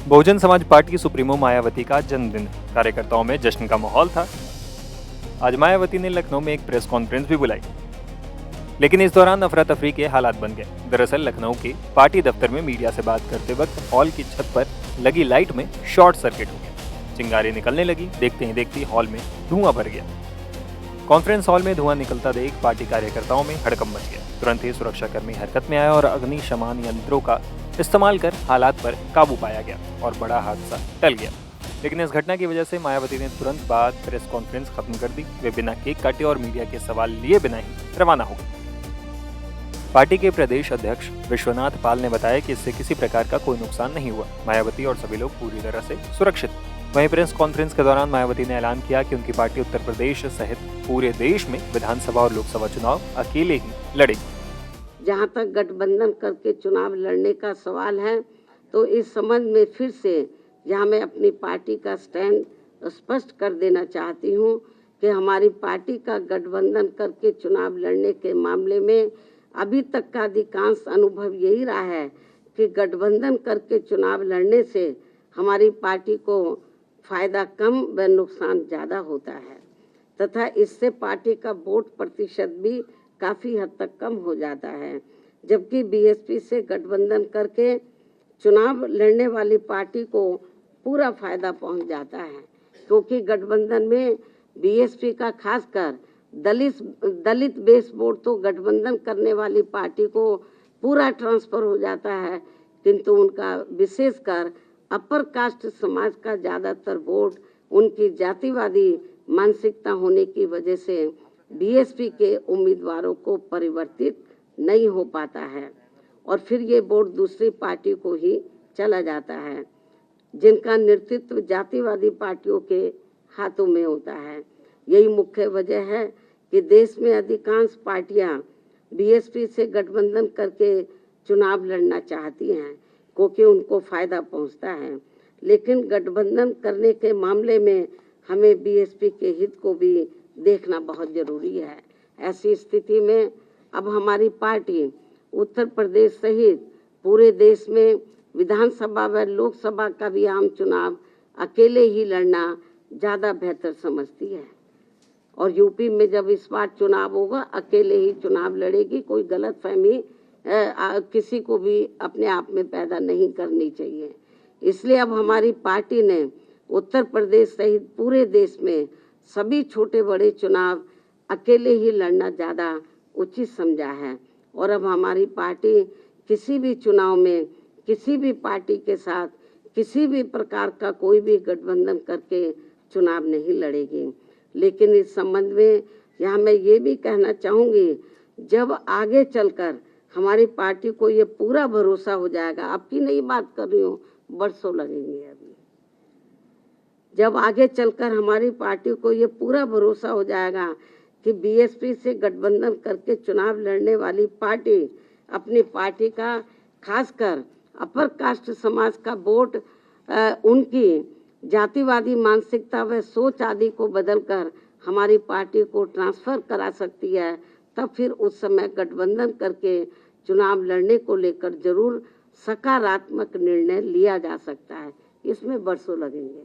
Bahujan Samaj party supremo Mayawati का जन्मदिन, कार्यकर्ताओं में जश्न का माहौल था। आज मायावती ने लखनऊ में एक प्रेस कॉन्फ्रेंस भी बुलाई, लेकिन इस दौरान अफरा तफरी के हालात बन गए। दरअसल लखनऊ के पार्टी दफ्तर में मीडिया से बात करते वक्त हॉल की छत पर लगी लाइट में शॉर्ट सर्किट हो गया। चिंगारी निकलने लगी। देखते ही देखते हॉल में धुआं भर गया। कॉन्फ्रेंस हॉल में धुआं निकलता देख पार्टी कार्यकर्ताओं में हड़कंप मच गया। तुरंत ही सुरक्षाकर्मी हरकत में आया और अग्निशमन यंत्रों का इस्तेमाल कर हालात पर काबू पाया गया और बड़ा हादसा टल गया। लेकिन इस घटना की वजह से मायावती ने तुरंत बाद प्रेस कॉन्फ्रेंस खत्म कर दी। वे बिना केक काटे और मीडिया के सवाल लिए बिना ही रवाना हो गए। पार्टी के प्रदेश अध्यक्ष विश्वनाथ पाल ने बताया कि इससे किसी प्रकार का कोई नुकसान नहीं हुआ। मायावती और सभी लोग पूरी तरह से सुरक्षित। वहीं प्रेस कॉन्फ्रेंस के दौरान मायावती ने ऐलान किया कि उनकी पार्टी उत्तर प्रदेश सहित पूरे देश में विधानसभा और लोकसभा चुनाव अकेले ही लड़ेगी। जहां तक गठबंधन करके चुनाव लड़ने का सवाल है, तो इस संबंध में फिर से यहाँ मैं अपनी पार्टी का स्टैंड स्पष्ट कर देना चाहती हूँ कि हमारी पार्टी का गठबंधन करके चुनाव लड़ने के मामले में अभी तक का अधिकांश अनुभव यही रहा है कि गठबंधन करके चुनाव लड़ने से हमारी पार्टी को फायदा कम व नुकसान ज़्यादा होता है तथा इससे पार्टी का वोट प्रतिशत भी काफ़ी हद तक कम हो जाता है। जबकि बीएसपी से गठबंधन करके चुनाव लड़ने वाली पार्टी को पूरा फायदा पहुंच जाता है, क्योंकि गठबंधन में बीएसपी का खासकर दलित बेस वोट तो गठबंधन करने वाली पार्टी को पूरा ट्रांसफर हो जाता है, किंतु उनका विशेषकर अपर कास्ट समाज का ज़्यादातर वोट उनकी जातिवादी मानसिकता होने की वजह से बीएसपी के उम्मीदवारों को परिवर्तित नहीं हो पाता है और फिर ये वोट दूसरी पार्टी को ही चला जाता है, जिनका नेतृत्व जातिवादी पार्टियों के हाथों में होता है। यही मुख्य वजह है कि देश में अधिकांश पार्टियां बीएसपी से गठबंधन करके चुनाव लड़ना चाहती हैं, क्योंकि उनको फायदा पहुंचता है। लेकिन गठबंधन करने के मामले में हमें बीएसपी के हित को भी देखना बहुत जरूरी है। ऐसी स्थिति में अब हमारी पार्टी उत्तर प्रदेश सहित पूरे देश में विधानसभा व लोकसभा का भी आम चुनाव अकेले ही लड़ना ज़्यादा बेहतर समझती है और यूपी में जब इस बार चुनाव होगा अकेले ही चुनाव लड़ेगी। कोई गलतफहमी किसी को भी अपने आप में पैदा नहीं करनी चाहिए। इसलिए अब हमारी पार्टी ने उत्तर प्रदेश सहित पूरे देश में सभी छोटे बड़े चुनाव अकेले ही लड़ना ज़्यादा उचित समझा है और अब हमारी पार्टी किसी भी चुनाव में किसी भी पार्टी के साथ किसी भी प्रकार का कोई भी गठबंधन करके चुनाव नहीं लड़ेगी। लेकिन इस संबंध में यहाँ मैं ये भी कहना चाहूँगी, जब आगे चलकर हमारी पार्टी को ये पूरा भरोसा हो जाएगा, आपकी नहीं बात कर रही हूँ, बरसों लगेंगे अभी, जब आगे चलकर हमारी पार्टी को ये पूरा भरोसा हो जाएगा कि बीएसपी से गठबंधन करके चुनाव लड़ने वाली पार्टी अपनी पार्टी का खासकर अपर कास्ट समाज का वोट उनकी जातिवादी मानसिकता व सोच आदि को बदलकर हमारी पार्टी को ट्रांसफर करा सकती है, तब फिर उस समय गठबंधन करके चुनाव लड़ने को लेकर जरूर सकारात्मक निर्णय लिया जा सकता है। इसमें बरसों लगेंगे।